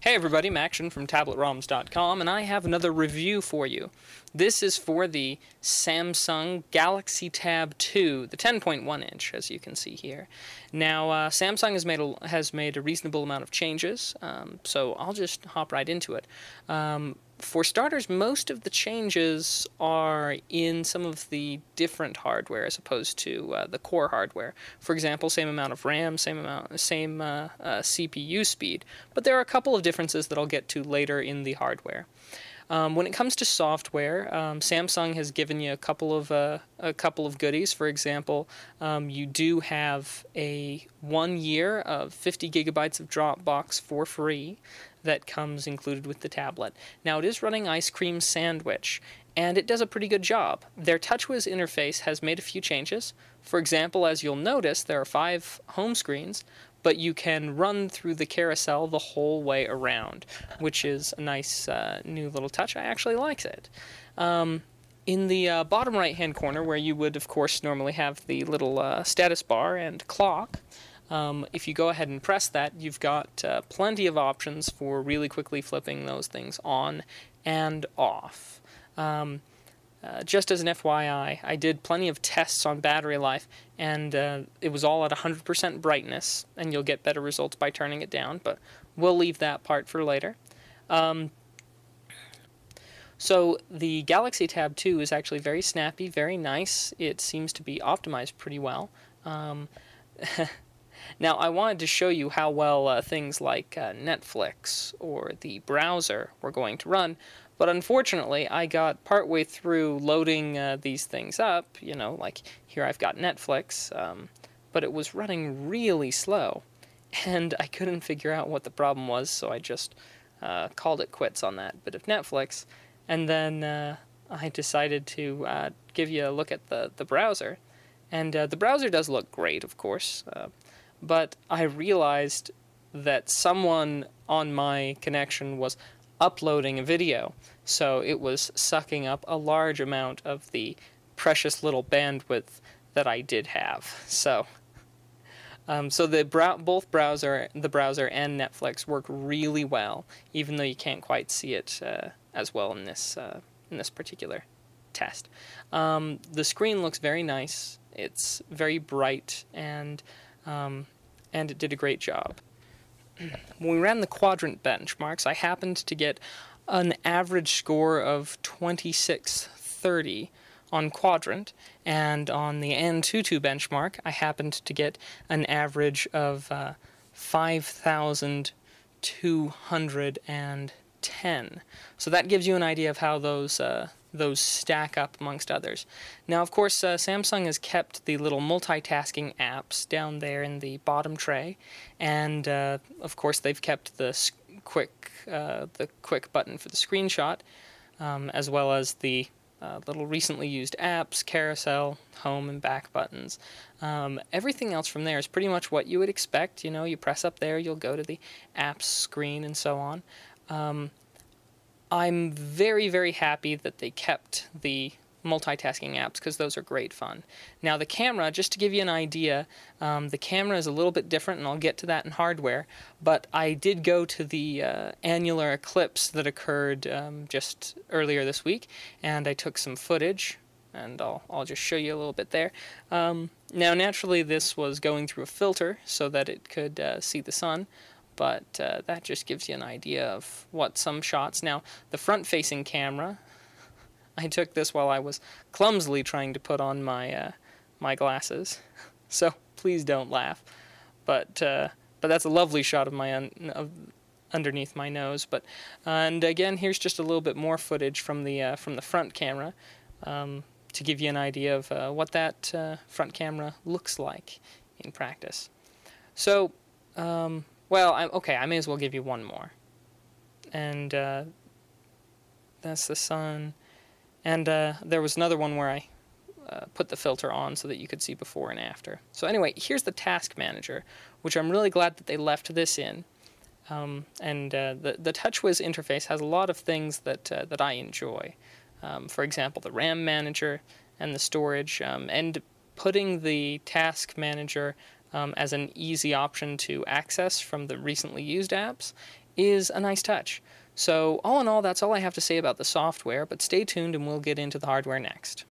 Hey everybody, Macktion from tabletroms.com, and I have another review for you. This is for the Samsung Galaxy Tab 2, the 10.1 inch, as you can see here. Now, Samsung has made a reasonable amount of changes, so I'll just hop right into it. For starters, most of the changes are in some of the different hardware as opposed to the core hardware. For example, same amount of RAM, same CPU speed, but there are a couple of differences that I'll get to later in the hardware. When it comes to software, Samsung has given you a couple of goodies. For example, you do have a 1 year of 50 gigabytes of Dropbox for free that comes included with the tablet. Now, it is running Ice Cream Sandwich, and it does a pretty good job. Their TouchWiz interface has made a few changes. For example, as you'll notice, there are 5 home screens, but you can run through the carousel the whole way around, which is a nice new little touch. I actually like it. In the bottom right-hand corner, where you would, of course, normally have the little status bar and clock, if you go ahead and press that, you've got plenty of options for really quickly flipping those things on and off. Just as an FYI, I did plenty of tests on battery life, and it was all at 100% brightness, and you'll get better results by turning it down, but we'll leave that part for later. So the Galaxy Tab 2 is actually very snappy, very nice. It seems to be optimized pretty well. Now, I wanted to show you how well things like Netflix or the browser were going to run, but unfortunately, I got partway through loading these things up. You know, like here I've got Netflix, but it was running really slow, and I couldn't figure out what the problem was, so I just called it quits on that bit of Netflix, and then I decided to give you a look at the browser, and the browser does look great, of course. But I realized that someone on my connection was uploading a video, so it was sucking up a large amount of the precious little bandwidth that I did have. So both the browser and Netflix work really well, even though you can't quite see it as well in this particular test. The screen looks very nice. It's very bright, and it did a great job. When we ran the quadrant benchmarks, I happened to get an average score of 2630 on quadrant, and on the Antutu benchmark, I happened to get an average of 5210. So that gives you an idea of how those stack up amongst others. Now, of course, Samsung has kept the little multitasking apps down there in the bottom tray, and of course they've kept the quick button for the screenshot, as well as the little recently used apps, carousel, home, and back buttons. Everything else from there is pretty much what you would expect. You know, you press up there, you'll go to the apps screen, and so on. I'm very, very happy that they kept the multitasking apps, because those are great fun. Now, the camera, just to give you an idea, the camera is a little bit different, and I'll get to that in hardware, but I did go to the annular eclipse that occurred just earlier this week, and I took some footage, and I'll just show you a little bit there. Now, naturally, this was going through a filter so that it could see the sun, but that just gives you an idea of what some shots. Now, the front-facing camera, I took this while I was clumsily trying to put on my my glasses, so please don't laugh. But that's a lovely shot of my underneath my nose. But and again, here's just a little bit more footage from the front camera to give you an idea of what that front camera looks like in practice. So. Well, I may as well give you one more. And that's the sun. And there was another one where I put the filter on so that you could see before and after. So anyway, here's the task manager, which I'm really glad that they left this in. The TouchWiz interface has a lot of things that I enjoy. For example, the RAM manager and the storage, and putting the task manager as an easy option to access from the recently used apps is a nice touch. So all in all, that's all I have to say about the software, but stay tuned and we'll get into the hardware next.